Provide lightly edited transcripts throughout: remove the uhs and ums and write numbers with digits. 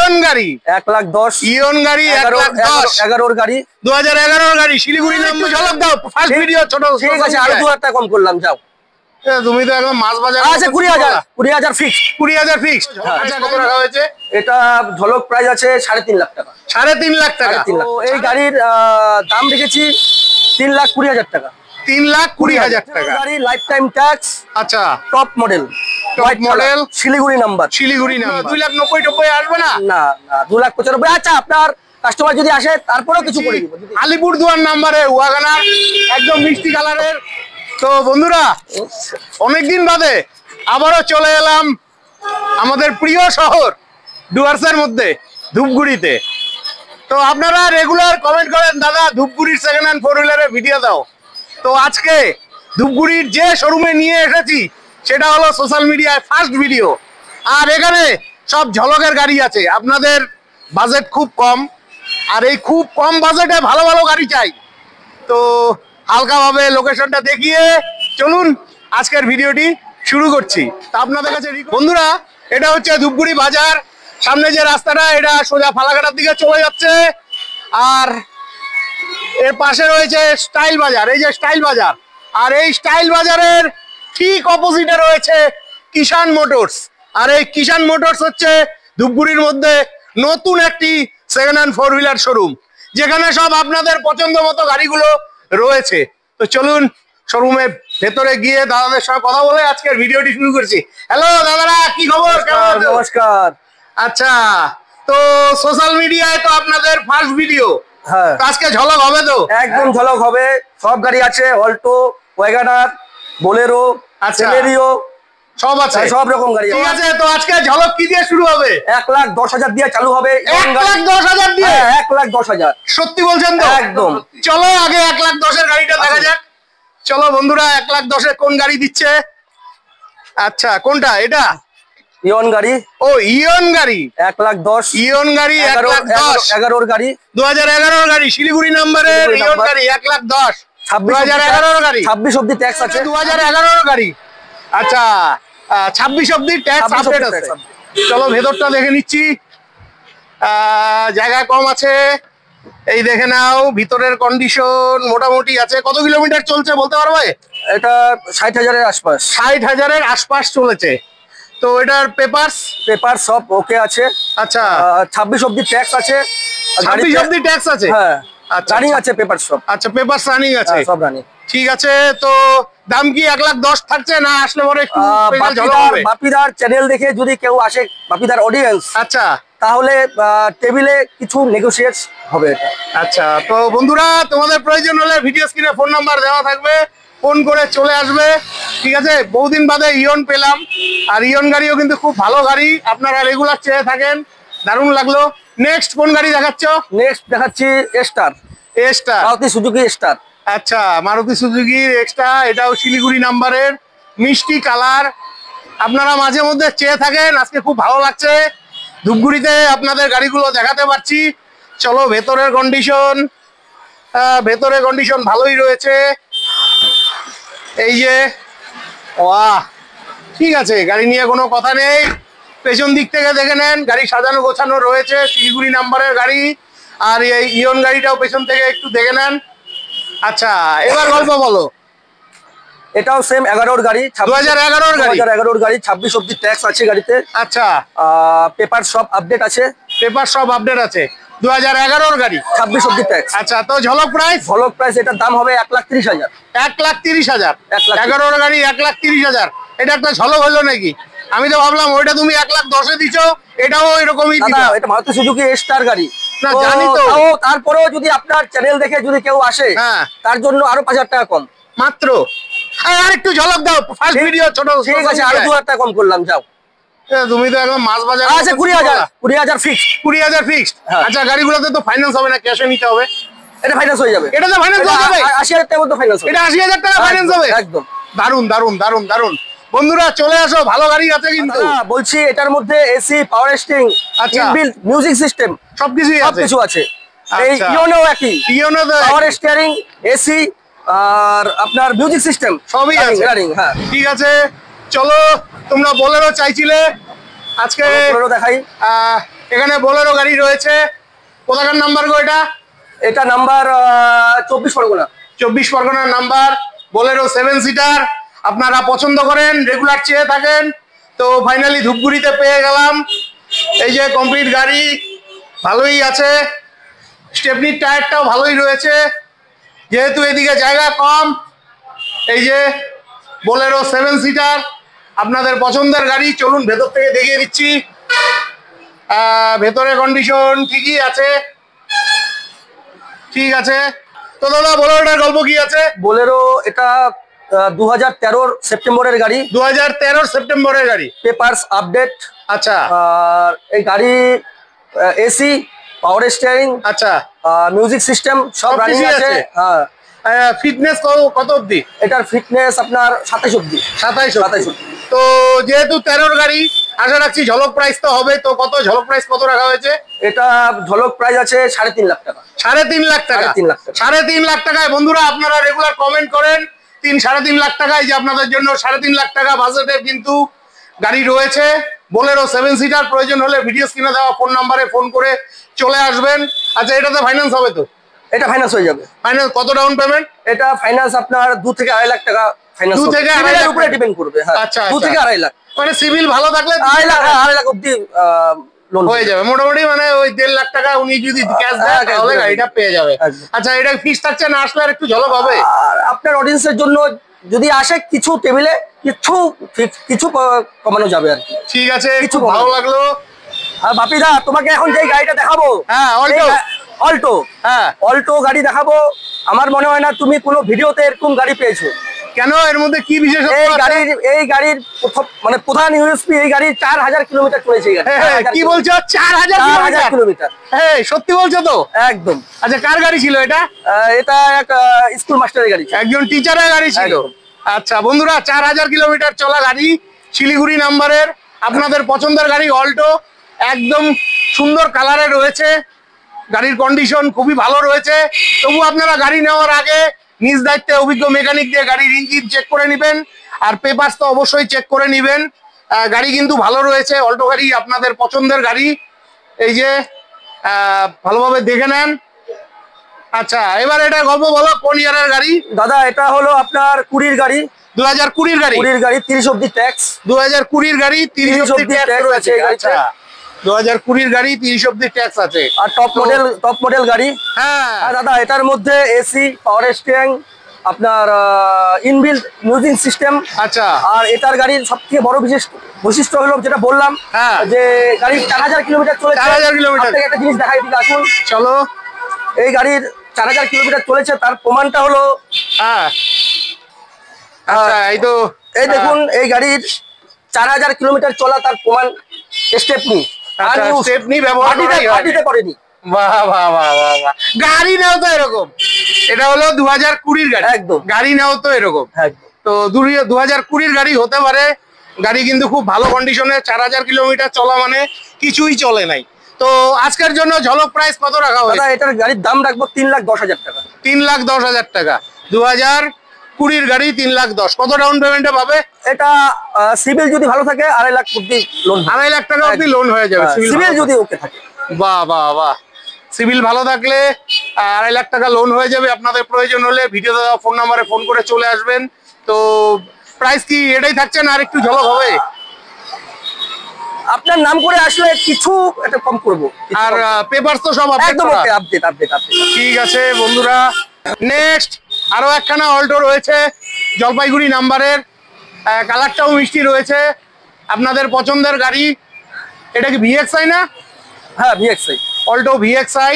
ইয়ন গাড়ি 1,10,000 ইয়ন গাড়ি 1,10,000 11 গাড়ি 2011 গাড়ি শিলিগুড়ি নাম্বার ঝলক দাও ফার্স্ট ভিডিও ছোট ঠিক আছে আর 2,000 টাকা কম করলাম যাও তুমি তো একদম মাছ বাজার আচ্ছা 20,000 ফিক্স 20,000 ফিক্স আচ্ছা কত টাকা হয়েছে এটা ঝলক প্রাইস আছে 3.5 লাখ টাকা 3.5 লাখ টাকা তো এই গাড়ির দাম রেখেছি 3,20,000 টাকা 3,20,000 টাকা গাড়ি লাইফ টাইম ট্যাক্স আচ্ছা top model top model Siliguri number 2,90,000 আসবে না না 2,95,000 আচ্ছা আপনার কাস্টমার যদি আসে তারপরেও কিছু করে দিব আলিপুরদুয়ার নাম্বারে ওয়াগনার একদম মিষ্টি কালারের তো বন্ধুরা অনেকদিন বাদে আবারও চলে এলাম আমাদের প্রিয় শহর ডুয়ার্সের মধ্যে ধূপগুড়িতে তো আপনারা রেগুলার কমেন্ট করেন দাদা ধূপগুড়ির সেকেন্ড হ্যান্ড 4 হুইলারের ভিডিও দাও তো আজকে ধূপগুড়ির যে শোরুমে নিয়ে এসেছি সেটা হলো সোশ্যাল মিডিয়ায় ফার্স্ট ভিডিও আর এখানে সব ঝলকের গাড়ি আছে আপনাদের বাজেট খুব কম আর এই খুব কম বাজেটে ভালো ভালো গাড়ি চাই তো হালকাভাবে লোকেশনটা দেখিয়ে চলুন আজকের ভিডিওটি শুরু করছি তা আপনাদের কাছে বন্ধুরা এটা হচ্ছে ধূপগুড়ি বাজার সামনে যে রাস্তাটা এটা সোজা ফালাকাটার দিকে চলে যাচ্ছে আর এর পাশে রয়েছে স্টাইল বাজার এই যে স্টাইল বাজার আর এই স্টাইল বাজারের ঠিক অপোজিটে রয়েছে কিষান মোটরস আর এই কিষান মোটরস হচ্ছে ধূপগুড়ির মধ্যে নতুন একটি সেকেন্ড হ্যান্ড 4 হুইলার শোরুম যেখানে সব আপনাদের পছন্দ মতো গাড়িগুলো রয়েছে তো চলুন শোরুমের ভেতরে গিয়ে দাদাদের সঙ্গে কথা বলে আজকের ভিডিওটি শুরু করছি হ্যালো দাদারা কি খবর কেমন নমস্কার আচ্ছা তো সোশ্যাল মিডিয়ায় তো আপনাদের ফার্স্ট ভিডিও হ্যাঁ আজকে ঝলক হবে তো একদম ঝলক হবে সব গাড়ি আছে অল্টো ওয়াগনার বোলেরো সেলেরিও সব আছে সব রকম গাড়ি ঠিক আছে তো আজকে ঝলক কি দিয়ে শুরু হবে 1,10,000 দিয়ে চালু হবে 1,10,000 দিয়ে 1,10,000 সত্যি বলছেন তো একদম চলো আগে 1,10,000 এর গাড়িটা দেখা যাক চলো বন্ধুরা 1,10,000 কোন গাড়ি দিচ্ছে আচ্ছা কোনটা এটা ইয়ন গাড়ি ও ইয়ন গাড়ি 1,10,000 ইয়ন গাড়ি 11 গাড়ি 2011 গাড়ি শিলিগুড়ি নাম্বারের ইয়ন গাড়ি 1,10,000 2011 গাড়ি 26 অবধি ট্যাক্স আছে 2011 গাড়ি আচ্ছা 26 অবধি ট্যাক্স আপডেট আছে চলো ভেতরটা দেখে নিচ্ছি জায়গা কম আছে এই দেখে নাও ভিতরের কন্ডিশন মোটামুটি আছে কত কিলোমিটার চলছে বলতে পারবে এটা 60,000 এর আশপাশ 60,000 এর আশপাশ চলেছে তো এটার পেপার সব ওকে আছে আচ্ছা 26 অবধি ট্যাক্স আছে 26 অবধি ট্যাক্স আছে হ্যাঁ আচ্ছা রানিং আছে পেপার সব আচ্ছা পেপার রানিং আছে সব রানিং ঠিক আছে তো দাম কি 1,10,000 থাকছে না আসলে পরে একটু স্পেশাল ঝলক হবে বাপিদার চ্যানেল দেখে যদি কেউ আসে বাপিদার অডিয়েন্স আচ্ছা তাহলে টেবিলে কিছু নেগোশিয়েট হবে এটা আচ্ছা তো বন্ধুরা তোমাদের প্রয়োজন হলে ভিডিও স্ক্রিনে ফোন নাম্বার দেওয়া থাকবে ফোন করে চলে আসবে ঠিক আছে বহুদিন বাদে ইয়ন পেলাম আর ইয়ন গাড়িও কিন্তু খুব ভালো গাড়ি আপনারা রেগুলার চেয়ে থাকেন দারুণ লাগলো নেক্সট কোন গাড়ি দেখাচ্ছ নেক্সট দেখাচ্ছি স্টার মারুতি সুজুকি স্টার আচ্ছা মারুতি সুজুকির এক্সট্রা এটাও শিলিগুড়ি নাম্বারের মিষ্টি কালার আপনারা মাঝে মধ্যে চেয়ে থাকেন আজকে খুব ভালো লাগছে ধূপগুড়িতে আপনাদের গাড়িগুলো দেখাতে পারছি চলো ভেতরের কন্ডিশন ভালোই রয়েছে এই যে ওয়াহ ঠিক আছে গাড়ি নিয়ে কোনো কথা নেই পেছন দিক থেকে দেখে নেন গাড়ি সাজানো গোছানো রয়েছে শিলিগুড়ি নাম্বারের গাড়ি আর এই ইয়ন গাড়িটাও পেছন থেকে একটু দেখে নেন আচ্ছা এবার গল্প বলো এটাও সেম 11 গাড়ি 2011 গাড়ি 26 অবধি ট্যাক্স আছে গাড়িতে আচ্ছা পেপার সব আপডেট আছে 2011 গাড়ি 26 অবধি ট্যাক্স আচ্ছা তো ঝলক প্রাইস এটার দাম হবে 1,30,000 1,30,000 11 গাড়ি 1,30,000 এটা একটা ঝলক হলো নাকি আমি তো ভাবলাম ওইটা তুমি 1,10,000 দিছো এটাও এরকমই দিবা এটা মারুতি সুজুকি স্টার গাড়ি না জানি তো তারপরেও যদি আপনার চ্যানেল দেখে যদি কেউ আসে তার জন্য আরো 5,000 টাকা কম মাত্র আর একটু ঝলক দাও ফার্স্ট ভিডিও ছোট ঠিক আছে আর 2,000 টাকা কম করলাম যাও তুমি তো একদম মাছ বাজার আচ্ছা 20,000 ফিক্সড 20,000 ফিক্সড আচ্ছা গাড়িগুলোতে তো ফাইন্যান্স হবে না ক্যাশে নিতে হবে এটা ফাইন্যান্স হয়ে যাবে এটা তো ফাইন্যান্স হয়ে যাবে 80,000 টাকা মতো ফাইন্যান্স হবে এটা 80,000 টাকা ফাইন্যান্স হবে একদম দারুন বন্ধুরা চলে আসো ভালো গাড়ি আছে কিন্তু বলছি এটার মধ্যে AC power steering inbuilt music system সবকিছু আছে এই ইওনো একই ইওনো পাওয়ার স্টিয়ারিং এসি আর আপনার মিউজিক সিস্টেম সবই আছে হ্যাঁ ঠিক আছে চলো তোমরা বোলেরো চাইছিলে আজকে বোলেরো দেখাই এখানে বোলেরো গাড়ি রয়েছে। কোথাকার নাম্বার গো এটা? এটা নাম্বার 24 পরগনা। 24 পরগনার নাম্বার, বোলেরো 7 সিটার। আপনারা পছন্দ করেন, রেগুলার চেয়ে থাকেন, তো ফাইনালি ধূপগুড়িতে পেয়ে গেলাম। এই যে কমপ্লিট গাড়ি, ভালোই আছে, স্টেপনির টায়ারটাও ভালোই রয়েছে, যেহেতু এদিকে জায়গা কম। এই যে বোলেরো 7 সিটার, আপনাদের পছন্দের গাড়ি। চলুন ভেতর থেকে দেখিয়ে দিচ্ছি। ভেতরে কন্ডিশন ঠিকই আছে, ঠিক আছে। তো দাদা বোলেরোটার গল্প কি আছে? বোলেরো এটা 2013 সেপ্টেম্বরের গাড়ি। 2013 সেপ্টেম্বরের গাড়ি, পেপারস আপডেট। আচ্ছা। আর এই গাড়ি এসি, পাওয়ার স্টিয়ারিং, আচ্ছা, মিউজিক সিস্টেম সব রানিং আছে। হ্যাঁ, ফিটনেস কত অবধি? এটার ফিটনেস আপনার 27 অবধি। 27 অবধি। তো যেহেতু 13 গাড়ি, আশা রাখছি ঝলক প্রাইস তো হবে। তো কত ঝলক প্রাইস কত রাখা হয়েছে? এটা ঝলক প্রাইস আছে 3.5 লাখ টাকা। 3.5 লাখ টাকা? 3.5 লাখ টাকায় বন্ধুরা আপনারা রেগুলার কমেন্ট করেন 3.5 লাখ টাকায়, যে আপনাদের জন্য 3.5 লাখ টাকা বাজেটের কিন্তু গাড়ি রয়েছে। Bolero 7 seater. প্রয়োজন হলে ভিডিও স্ক্রিনে দেওয়া ফোন নাম্বারে ফোন করে চলে আসবেন। আচ্ছা, এটাতে ফাইন্যান্স হবে তো? এটা ফাইন্যান্স হয়ে যাবে। ফাইন্যান্স কত ডাউন পেমেন্ট? এটা ফাইন্যান্স আপনার 2 থেকে 2.5 লাখ টাকা ফাইন্যান্স। 2 থেকে 2.5 লাখ উপরে ডিপেন্ড করবে। হ্যাঁ, আচ্ছা, 2 থেকে 2.5 লাখ। মানে সিভিল ভালো থাকলে 2.5 লাখ অবধি লোন হয়ে যাবে মোটামুটি। মানে ওই 1.5 লাখ টাকা উনি যদি ক্যাশ দেয় তাহলে গাড়িটা পেয়ে যাবে। আচ্ছা, এটা ফিক্স থাকছে না আসলে আর একটু ঝলক হবে? আর আপনার অডিয়েন্সের জন্য যদি আসে কিছু টেবিলে কিছু কমানো যাবে আর কি। ঠিক আছে, কিছু ভালো লাগলো। আর বাপিদা তোমাকে এখন যে গাড়িটা দেখাবো, হ্যাঁ অল্টো, হ্যাঁ অল্টো গাড়ি দেখাবো। আমার মনে হয় না তুমি কোনো ভিডিওতে এরকম গাড়ি পেয়েছো। কেন, এর মধ্যে কি বিশেষত্ব? এই গাড়ির মানে প্রধান ইউএসপি, এই গাড়ি 4000 কিলোমিটার চলেছে। কি বলছো? 4000 কিলোমিটার? সত্যি বলছো তো? একদম। আচ্ছা, কার গাড়ি ছিল এটা? এটা এক স্কুল মাস্টারের গাড়ি, একজন টিচারের গাড়ি ছিল। আচ্ছা বন্ধুরা, 4000 কিলোমিটার চলা গাড়ি, শিলিগুড়ি নাম্বারের, আপনাদের পছন্দের গাড়ি অল্টো, একদম সুন্দর কালারে রয়েছে। গাড়ির কন্ডিশন খুবই ভালো রয়েছে। তবু আপনারা গাড়ি নেওয়ার আগে নিজ দায়িত্বে অভিজ্ঞ মেকানিক দিয়ে গাড়ির ইঞ্জিন চেক করে নেবেন, আর পেপারস তো অবশ্যই চেক করে নেবেন। গাড়ি কিন্তু ভালো রয়েছে, অল্টো গাড়ি আপনাদের পছন্দের গাড়ি। এই যে ভালোভাবে দেখে নেন। আচ্ছা, এবার এটা গল্প বলো, কোন ইয়ারের গাড়ি? দাদা এটা হলো আপনার 20 গাড়ি। 2020 গাড়ি? 20 গাড়ি, 30 অবধি ট্যাক্স। 2020 গাড়ি, 30 অবধি ট্যাক্স রয়েছে। আচ্ছা, 2020 গাড়ি, 30 অবধি ট্যাক্স আছে। আর টপ মডেল গাড়ি। হ্যাঁ দাদা, এটার মধ্যে এসি, পাওয়ার স্টিয়ারিং, আপনার ইনবিল্ট মিউজিক সিস্টেম। আচ্ছা, আর এটার গাড়ির সবথেকে বড় বৈশিষ্ট্য হলো যেটা বললাম, যে গাড়ি 4000 কিলোমিটার চলেছে। 4000 কিলোমিটার। একটা জিনিস দেখাই দিকে আসুন, চলো। এই গাড়ির 4000 কিলোমিটার চলেছে, তার প্রমাণটা হলো আচ্ছা, এই দেখুন, এই গাড়ির 4000 কিলোমিটার চলা তার প্রমাণ স্টেপনি। স্টেপনি ব্যবহার করেনি। বাহ বাহ বাহ বাহ বাহ। গাড়ি নাও তো এরকম, এটা হলো 2020 গাড়ি। একদম, গাড়ি নাও তো এরকম। তো 2020 গাড়ি হতে পারে। গাড়ি কিন্তু খুব ভালো কন্ডিশনে, 4000 কিলোমিটার চলা মানে কিছুই চলে নাই। তো আজকের জন্য ঝলক প্রাইস কত রাখা হবে? এটার গাড়ির দাম রাখবো 3,10,000 টাকা। 3,10,000 টাকা। 2020 গাড়ি, 3,10,000। কত ডাউন পেমেন্টে পাবে? এটা সিভিল যদি ভালো থাকে 2.5 লাখ অবধি লোন। 2.5 লাখ টাকা অবধি লোন হয়ে যাবে সিভিল যদি ওকে থাকে। বাহ বাহ বাহ। সিভিল ভালো থাকলে 2.5 লাখ টাকা লোন হয়ে যাবে। আপনাদের প্রয়োজন হলে ভিডিও দেওয়া ফোন নাম্বারে ফোন করে চলে আসবেন। তো প্রাইস কি এটাই থাকছে না আর একটু ঝলক হবে? আপনার নাম করে আসলে কিছু একটা কম করব। আর পেপারস তো সব একদম আপডেট। ঠিক আছে বন্ধুরা, নেক্সট আরো একখানা অল্টো রয়েছে জলপাইগুড়ি নাম্বারের, কালারটাও মিষ্টি রয়েছে, আপনাদের পছন্দের গাড়ি। এটা কি ভিএক্সআই না? হ্যাঁ, ভিএক্সআই, অল্টো ভিএক্সআই।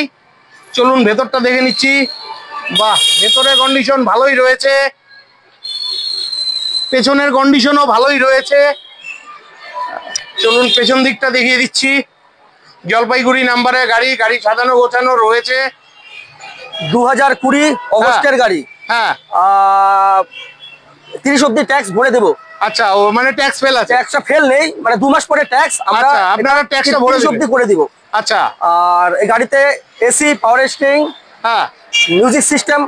চলুন ভেতরটা দেখে নিচ্ছি। বাহ, ভেতরের কন্ডিশন ভালোই রয়েছে, পেছনের কন্ডিশনও ভালোই রয়েছে। চলুন পেছন দিকটা দেখিয়ে দিচ্ছি। জলপাইগুড়ি নাম্বারের গাড়ি, গাড়ি সাজানো গোছানো রয়েছে। 2020 অগস্টের গাড়ি। হ্যাঁ, 30 অবধি ট্যাক্স ভরে দেবো। আচ্ছা, ও মানে ট্যাক্স ফেল আছে? ট্যাক্সটা ফেল নেই, মানে 2 মাস পরে ট্যাক্স আমরা আপনারা ট্যাক্সটা ভরে অবধি করে দিব। আচ্ছা, আর এই গাড়িতে এসি, পাওয়ার স্টিয়ারিং, হ্যাঁ, মিউজিক সিস্টেম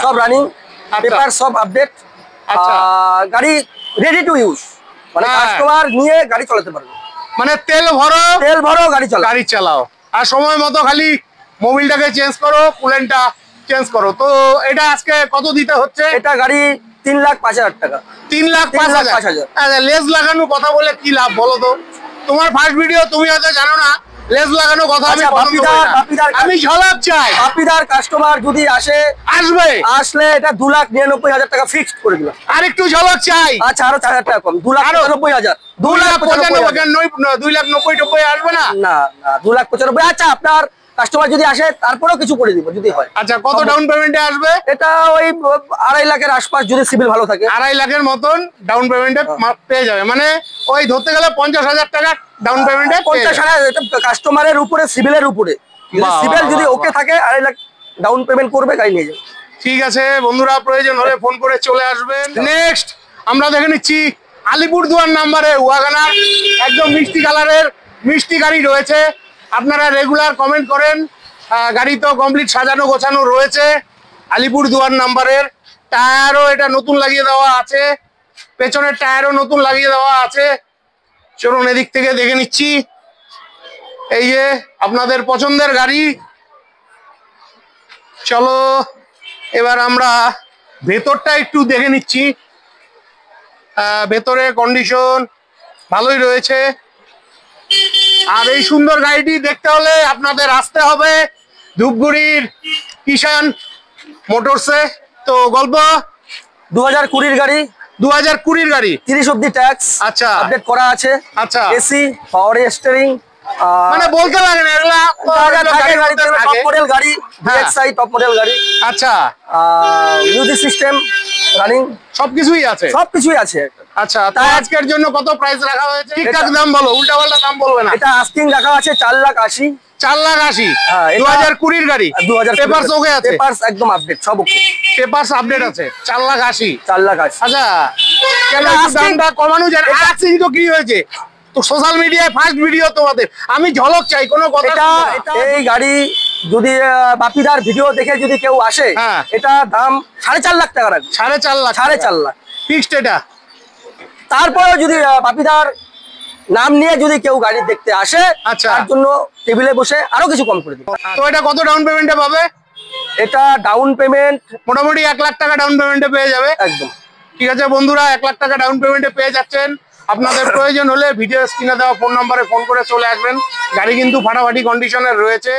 সব রানিং, পেপার সব আপডেট। গাড়ি রেডি টু ইউজ, মানে কাস্টমার নিয়ে গাড়ি চালাতে পারবে। মানে তেল ভরো গাড়ি চালাও আর সময় মতো খালি মোবিলটাকে চেঞ্জ করো, কুলেন্টটা চেঞ্জ করো। তো এটা আজকে কত দিতে হচ্ছে? এটা গাড়ি 3,05,000 টাকা। 3,05,000। লেজ লাগানো কথা বলে কি লাভ বলো তো? তোমার ফার্স্ট ভিডিও, তুমি হয়তো জানো না লেজ লাগানো কথা। আমি ঝলক চাই। বাপিদার কাস্টমার যদি আসলে এটা 2,99,000 টাকা ফিক্সড করে দিলাম। আর একটু ঝলক চাই। আচ্ছা আরো 4,000 টাকা কম, 2,95,000। 2,95,000 আসবে না? না 2,95,000। আচ্ছা আপনার কাস্টমার যদি আসে তারপরেও কিছু করে দিব যদি হয়। আচ্ছা কত ডাউন পেমেন্টে আসবে? এটা ওই 2.5 লাখের আশপাশ যদি সিভিল ভালো থাকে। 2.5 লাখের মতন ডাউন পেমেন্টে পেয়ে যাবে। মানে ওই ধরতে গেলে 50,000 টাকা ডাউন পেমেন্টে। 50,000 কাস্টমারের উপরে, সিভিলের উপরে। সিভিল যদি ওকে থাকে 2.5 লাখ ডাউন পেমেন্ট করবে, গাড়ি নিয়ে যাবে। ঠিক আছে বন্ধুরা, প্রয়োজন হলে ফোন করে চলে আসবেন। নেক্সট আমরা দেখে নিচ্ছি আলিপুরদুয়ার নাম্বারে ওয়াগনার, একদম মিষ্টি কালারের মিষ্টি গাড়ি রয়েছে। আপনারা রেগুলার কমেন্ট করেন, গাড়ি তো কমপ্লিট সাজানো গোছানো রয়েছে। আলিপুরদুয়ার নাম্বারের টায়ারও এটা নতুন লাগিয়ে দেওয়া আছে, পেছনের টায়ারও নতুন লাগিয়ে দেওয়া আছে। চলুন এদিক থেকে দেখে নিচ্ছি। এই যে আপনাদের পছন্দের গাড়ি। চলো এবার আমরা ভেতরটা একটু দেখে নিচ্ছি। ভেতরে কন্ডিশন ভালোই রয়েছে। আর এই সুন্দর গাড়িটি দেখতে হলে আপনাদের আসতে হবে ধূপগুড়ির কিষান মোটরসে। তো গল্প 2020 গাড়ি, 2020 গাড়ি, 30 অব্দি ট্যাক্স। আচ্ছা আপডেট করা আছে। আচ্ছা এসি, পাওয়ার স্টিয়ারিং, মানে বলতে লাগে না এগুলা টপ মডেল গাড়ি, DXi টপ মডেল গাড়ি। আচ্ছা মিউজিক সিস্টেম রানিং, সবকিছুই আছে। আচ্ছা তাই আজকের জন্য কত প্রাইস রাখা হয়েছে? ঠিকঠাক দাম বলো, উল্টা পাল্টা দাম বলবে না। এটা আস্কিং রাখা আছে 4,80,000। 4,80,000 2020 গাড়ি। 2020 পেপারস ওকে আছে? পেপারস একদম আপডেট, সব ওকে, পেপারস আপডেট আছে। 4,80,000। 4,80,000। আচ্ছা কেন দামটা কমানো যায় না? আজকেই তো কি হয়েছে, তো সোশ্যাল মিডিয়ায় ফার্স্ট ভিডিও তোমাদের, আমি ঝলক চাই কোনো কথা। এই গাড়ি যদি বাপিদার ভিডিও দেখে যদি কেউ আসে, এটা দাম 4.5 লাখ টাকা রাখবে। 4.5 লাখ ফিক্সড এটা। তারপরে যদি বাপিদার নাম নিয়ে যদি কেউ গাড়ি দেখতে আসে, আচ্ছা তার জন্য টেবিলে বসে আরো কিছু কম করে দিব। তো এটা কত ডাউন পেমেন্টে পাবে? এটা ডাউন পেমেন্ট মোটামুটি 1 লাখ টাকা ডাউন পেমেন্টে পেয়ে যাবে। একদম ঠিক আছে বন্ধুরা, 1 লাখ টাকা ডাউন পেমেন্টে পেয়ে যাচ্ছেন। আপনাদের প্রয়োজন হলে ভিডিও স্ক্রিনে দেওয়া ফোন নম্বরে ফোন করে চলে আসবেন। গাড়ি কিন্তু ফাটাফাটি কন্ডিশনের রয়েছে।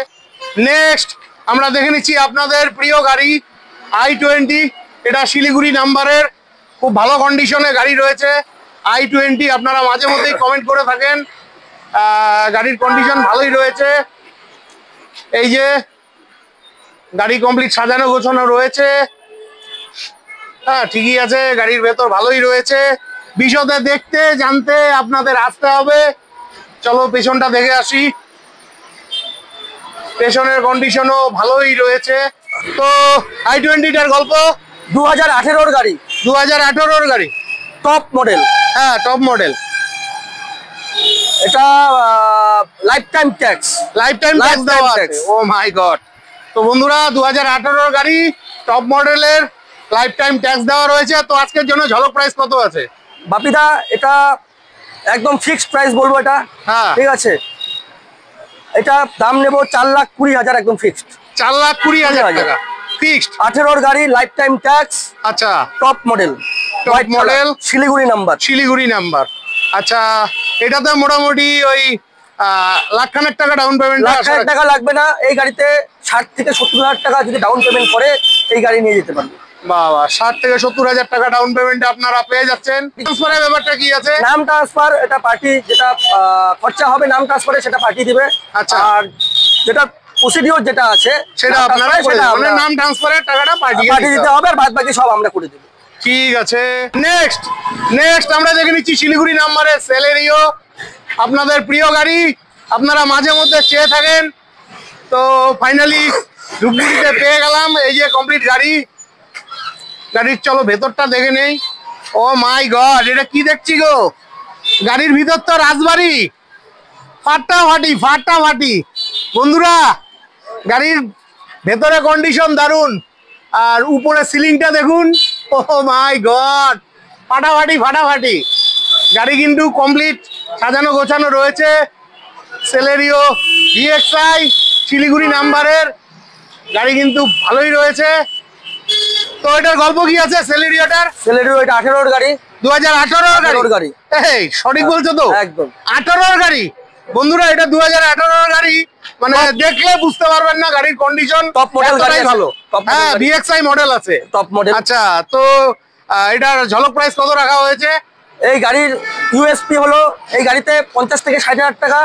নেক্সট আমরা দেখে নিচ্ছি আপনাদের প্রিয় গাড়ি i20। এটা শিলিগুড়ি নাম্বারের, খুব ভালো কন্ডিশনে গাড়ি রয়েছে i20। আপনারা মাঝে মধ্যেই কমেন্ট করে থাকেন, গাড়ির কন্ডিশন ভালোই রয়েছে। এই যে গাড়ি কমপ্লিট সাজানো গোছানো রয়েছে। হ্যাঁ ঠিকই আছে, গাড়ির ভেতর ভালোই রয়েছে। বিশদে দেখতে জানতে আপনাদের আসতে হবে। চলো পেছনটা দেখে আসি। পেছনের কন্ডিশনও ভালোই রয়েছে। তো i20টার গল্প 2018 গাড়ি, 2018 গাড়ি, টপ মডেল। হ্যাঁ টপ মডেল। এটা লাইফ টাইম ট্যাক্স দেওয়া আছে। ও মাই গড। তো বন্ধুরা 2018 গাড়ি, টপ মডেলের, লাইফ টাইম ট্যাক্স দেওয়া রয়েছে। তো আজকের জন্য ঝলক প্রাইস কত আছে বাপিদা? এটা একদম ফিক্সড প্রাইস বলবো এটা। হ্যাঁ ঠিক আছে, এটা দাম নেব 4,20,000 একদম ফিক্সড। 4,20,000 টাকা ফিক্সড। 18 গাড়ি, লাইফ টাইম ট্যাক্স। আচ্ছা টপ মডেল, শিলিগুড়ি নাম্বার। আচ্ছা এটাতে মোটামুটি ওই লাখখানেক টাকা ডাউন পেমেন্ট। লাখখানেক টাকা লাগবে না। এই গাড়িতে 60 থেকে 70,000 টাকা যদি ডাউন পেমেন্ট করে এই গাড়ি নিয়ে যেতে পারবে। বাবা 60 থেকে 70,000 টাকা ডাউন পেমেন্টে আপনারা পেয়ে যাচ্ছেন। ট্রান্সফারের ব্যাপারটা কি আছে? নাম ট্রান্সফার, এটা পার্টি যেটা খরচা হবে নাম ট্রান্সফারে সেটা পার্টি দিবে। আচ্ছা আর যেটা প্রসিডিওর যেটা আছে সেটা আপনারা করে দেবেন, মানে নাম ট্রান্সফারের টাকাটা পার্টি দিতে হবে, আর বাদ বাকি সব আমরা করে দেব। ঠিক আছে। নেক্সট আমরা দেখে নিচ্ছি শিলিগুড়ি নাম্বারের সেলেরিও, আপনাদের প্রিয় গাড়ি। আপনারা মাঝে মধ্যে চেয়ে থাকেন, তো ফাইনালি ধূপগুড়িতে পেয়ে গেলাম। এই যে কমপ্লিট গাড়ির চলো ভেতরটা দেখে নেই। ও মাই গড, এটা কি দেখছি গো? গাড়ির ভিতর তো রাজবাড়ি, ফাটাফাটি বন্ধুরা। গাড়ির ভেতরে কন্ডিশন দারুন, আর উপরে সিলিংটা দেখুন। ও মাই গড, ফাটাফাটি। গাড়ি কিন্তু কমপ্লিট সাজানো গোছানো রয়েছে। সেলেরিও ভিএক্সআই শিলিগুড়ি নাম্বারের গাড়ি কিন্তু ভালোই রয়েছে। তো এটার গল্প কি আছে সেলেরিওটার? সেলেরিও এটা 18 গাড়ি, 2018 গাড়ি। এই সঠিক বলছো তো? একদম 18 গাড়ি বন্ধুরা, এটা 2018 গাড়ি। মানে দেখলে বুঝতে পারবেন না গাড়ির কন্ডিশন টপ মডেল গাড়ি, ভালো। হ্যাঁ ভিএক্সআই মডেল আছে, টপ মডেল। আচ্ছা, তো এটার ঝলক প্রাইস কত রাখা হয়েছে? এই গাড়ির ইউএসপি হলো এই গাড়িতে 50 থেকে 60,000 টাকা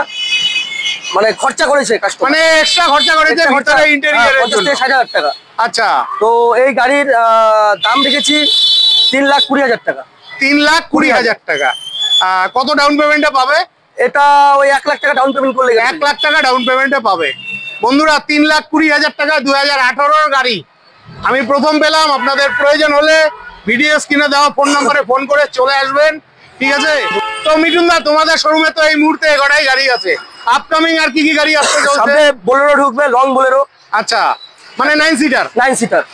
মানে খরচা করেছে কাস্টমার, মানে এক্সট্রা খরচা করেছে ভিতরে ইন্টেরিয়রের জন্য 50 থেকে 60,000 টাকা। আচ্ছা, তো এই গাড়ির দাম রেখেছি 3,20,000 টাকা। 3,20,000 টাকা। কত ডাউন পেমেন্টে পাবে? এটা ওই 1 লাখ টাকা ডাউন পেমেন্ট করলে 1 লাখ টাকা ডাউন পেমেন্টে পাবে বন্ধুরা। 3,20,000 টাকা 2018 গাড়ি আমি প্রথম পেলাম। আপনাদের প্রয়োজন হলে ভিডিও স্ক্রিনে দেওয়া ফোন নম্বরে ফোন করে চলে আসবেন, ঠিক আছে? তো মিঠুন দা, তোমাদের শোরুমে তো এই মুহূর্তে এগারোটাই গাড়ি আছে। আপকামিং আর কি কি গাড়ি আসছে? সামনে বোলেরো ঢুকবে, লং বোলেরো। আচ্ছা, মানে 9 সিটার। 9 সিটার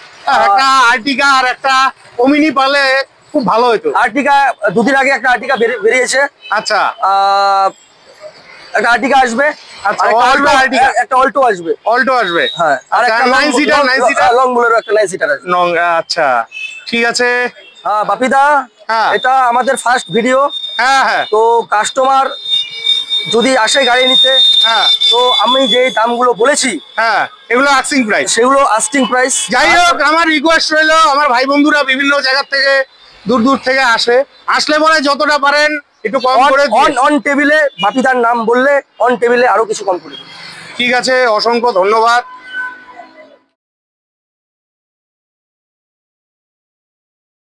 একটা আর্টিকা আর একটা ওমিনি পালে খুব ভালো হতো। আর্টিকা দুদিন আগে একটা আর্টিকা বেরিয়েছে। আচ্ছা, একটা আর্টিকা আসবে, আচ্ছা, একটা অল্টো আসবে। অল্টো আসবে, হ্যাঁ, আর একটা 9 সিটার লং বোলেরো একটা 9 সিটার আসবে। আচ্ছা, ঠিক আছে। হ্যাঁ বাপিদা, হ্যাঁ, এটা আমাদের ফার্স্ট ভিডিও। হ্যাঁ হ্যাঁ, তো কাস্টমার যদি আসে গাড়ি নিতে, হ্যাঁ, তো আমি যে দামগুলো বলেছি, হ্যাঁ, এগুলো আস্কিং প্রাইস, সেগুলো আস্কিং প্রাইস। যাই হোক, আমার রিকোয়েস্ট রইলো, আমার ভাই বন্ধুরা বিভিন্ন জায়গা থেকে দূর দূর থেকে আসলে পরে যতটা পারেন একটু কম করে অন টেবিলে বাপিদার নাম বললে অন টেবিলে আরো কিছু কম করে দেব। ঠিক আছে, অসংখ্য ধন্যবাদ।